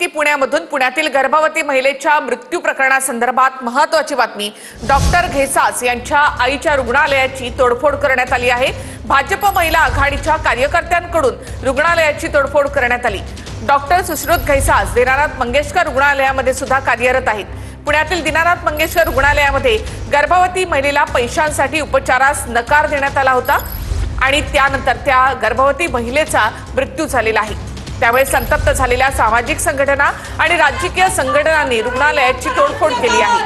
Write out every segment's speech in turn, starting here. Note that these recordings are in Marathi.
पुण्यामधून पुण्यातील गर्भवती महिलेच्या मृत्यू प्रकरणासंदर्भात महत्त्वाची बातमी। डॉक्टर घेसास यांच्या आईच्या रुग्णालयाची तोडफोड करण्यात आली आहे। भाजप महिला आघाडीच्या कार्यकर्त्यांकडून रुग्णालयाची तोडफोड करण्यात आली। डॉक्टर सुश्रुत घेसास दीनानाथ मंगेशकर रुग्णालयामध्ये सुद्धा कार्यरत आहेत। पुण्यातील दीनानाथ मंगेशकर रुग्णालयामध्ये गर्भवती महिलेला पैशांसाठी उपचारास नकार देण्यात आला होता आणि त्यानंतर त्या गर्भवती महिलेचा मृत्यू झालेला आहे। त्यामुळे संतप्त झालेल्या सामाजिक संघटना आणि राजकीय संघटनांनी रुग्णालयाची तोडफोड केली आहे।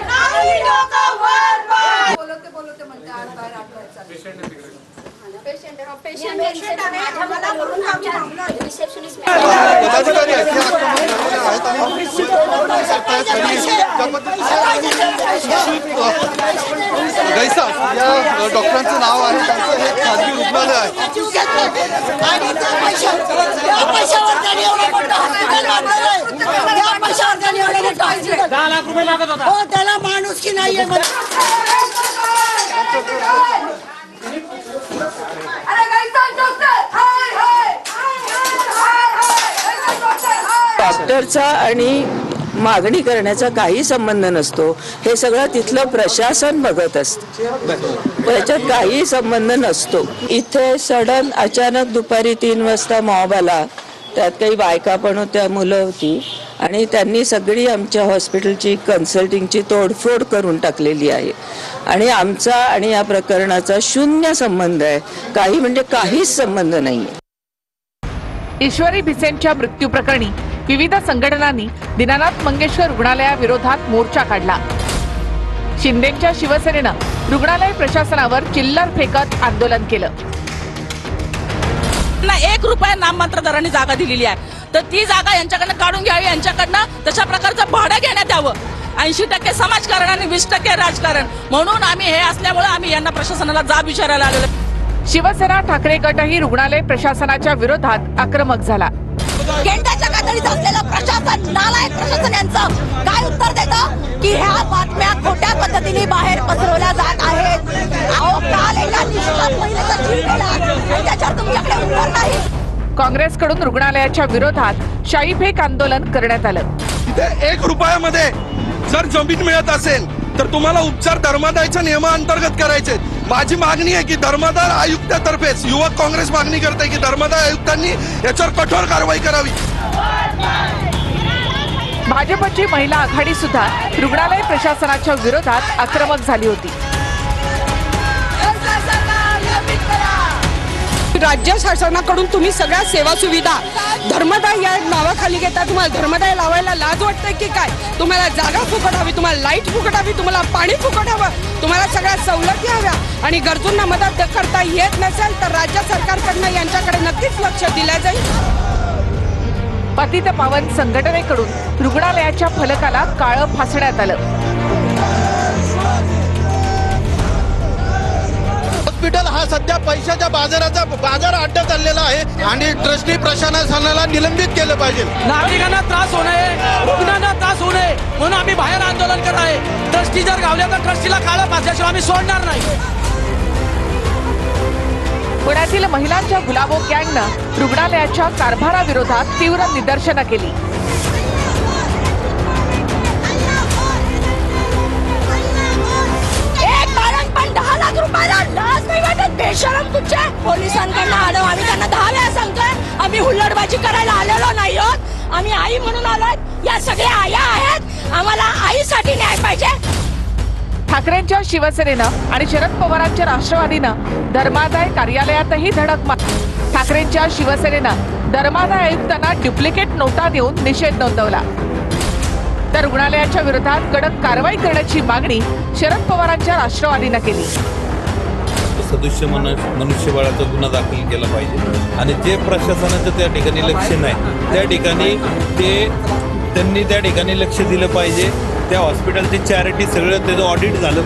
घेसास या डॉक्टरांचं नाव आहे, त्यांचं हे खाजगी रुग्णालय आहे आणि त्या पैशावर त्यांनी एवढं मोठं हॉस्पिटल बांधलं, त्या पैशावर त्यांनी एवढं मोठं हॉस्पिटल 10 लाख रुपये लागत होता। हो, त्याला माणूस की नाहीये। डॉक्टरचा आणि मागणी करण्याचा काही संबंध नसतो, हे सगळं तिथलं प्रशासन बघत असतं, त्याच्यात काही संबंध नसतो। इथे सडन अचानक दुपारी 3 वाजता मॉब आला, त्यात काही बायका पण होत्या, मुलं होती आणि त्यांनी सगळी आमच्या हॉस्पिटलची कन्सल्टिंगची तोडफोड करून टाकलेली आहे आणि आमचा आणि या प्रकरणाचा शून्य संबंध आहे, काही म्हणजे काहीच संबंध नाही। ईश्वरी भिसेंच्या मृत्यू प्रकरणी विविध संघटनांनी दीनानाथ मंगेशकर रुग्णालयाविरोधात मोर्चा काढला। शिंदेच्या शिवसेनेनं रुग्णालय प्रशासनावर चिल्लर फेकत आंदोलन केलं। 1 रुपया नाममात्र दराने जागा दिलेली आहे, तर ती जागा यांच्याकडनं काढून घ्यावी, यांच्याकडनं तशा प्रकारचं भाडं घेण्यात यावं। 80% समाजकारण आणि 20% राजकारण, म्हणून आम्ही हे असल्यामुळे आम्ही यांना प्रशासनाला जाब विचारायला आलेलो। शिवसेना ठाकरे गटही रुग्णालय प्रशासनाच्या विरोधात आक्रमक झाला। गेंड्याच्या कातडीत असलेलं प्रशासन, नालायक प्रशासन यांचं काय उत्तर देतं की ह्या बातम्या खोट्या पद्धतीने बाहेर पसरवल्या जात आहेत। अहो, काल एका निष्पाप महिलेचा जीव गेला आणि त्याच्यावर तुमच्याकडे उत्तर नाही। काँग्रेसकडून रुग्णालयाच्या विरोधात शाईफेक आंदोलन करण्यात आलं। 1 रुपयामध्ये जर जमीन मिळत असेल तर तुम्हाला उपचार धर्मादायच्या नियमांतर्गत करायचे। माझी मागणी आहे की धर्मादाय आयुक्तातर्फे, युवक काँग्रेस मागणी करते की धर्मादाय आयुक्तांनी याच्यावर कठोर कारवाई करावी। भाजपची महिला आघाडी सुद्धा रुग्णालय प्रशासनाच्या विरोधात आक्रमक झाली होती। राज्य शासनाकडून तुम्ही सगळ्या सेवा सुविधा धर्मदाय या नावाखाली घेता। तुम्हाला धर्मदाय लावायला लाज वाटते की काय? तुम्हाला जागा फुकट हवी, तुम्हाला लाईट फुकट हवी, तुम्हाला पाणी फुकट हवं, तुम्हाला सगळ्या सवलती हव्या आणि गरजूंना मदत करता येत नसेल तर राज्य सरकारकडनं यांच्याकडे नक्कीच लक्ष दिलं जाईल। पतित पावन संघटनेकडून रुग्णालयाच्या फलकाला काळं फासण्यात आलं। हॉस्पिटल हा सध्या पैशाच्या बाजाराचा बाजार अड्डा चाललेला आहे आणि ट्रस्टी प्रशासनाला निलंबित केलं पाहिजे। नागरिकांना त्रास होऊ नये, रुग्णांना त्रास होऊ नये म्हणून आम्ही बाहेर आंदोलन करत आहे। ट्रस्टी जर गावल्या तर ट्रस्टीला काळं फासल्याशिवाय आम्ही सोडणार नाही। पुण्यातील महिलांच्या गुलाबो गँगनं रुग्णालयाच्या कारभाराविरोधात तीव्र निदर्शनं केली। बेशरम तुझे पोलिसांकडनं आलो, आम्ही त्यांना 10 वेळा सांगतोय आम्ही हुल्लडबाजी करायला आलेलो नाही आहोत, आम्ही आई म्हणून आलोय। या सगळ्या आया आहेत, आम्हाला आईसाठी न्याय पाहिजे। ठाकरेंच्या शिवसेनेनं आणि शरद पवारांच्या राष्ट्रवादीनं धर्मादाय कार्यालयातही धडक मारली। ठाकरेंच्या शिवसेनेनं धर्मादाय आयुक्तांना डुप्लिकेट नोटा देऊन निषेध नोंदवला, तर रुग्णालयाच्या विरोधात कडक कारवाई करण्याची मागणी शरद पवारांच्या राष्ट्रवादीनं केली। सदस्य मनुष्यबळाचा गुन्हा दाखल केला पाहिजे आणि जे प्रशासनाचं त्या ठिकाणी लक्ष नाही, त्या ठिकाणी त्यांनी त्या ठिकाणी लक्ष दिलं पाहिजे। त्या हॉस्पिटलची चॅरिटी सगळं त्याचं ऑडिट झालं।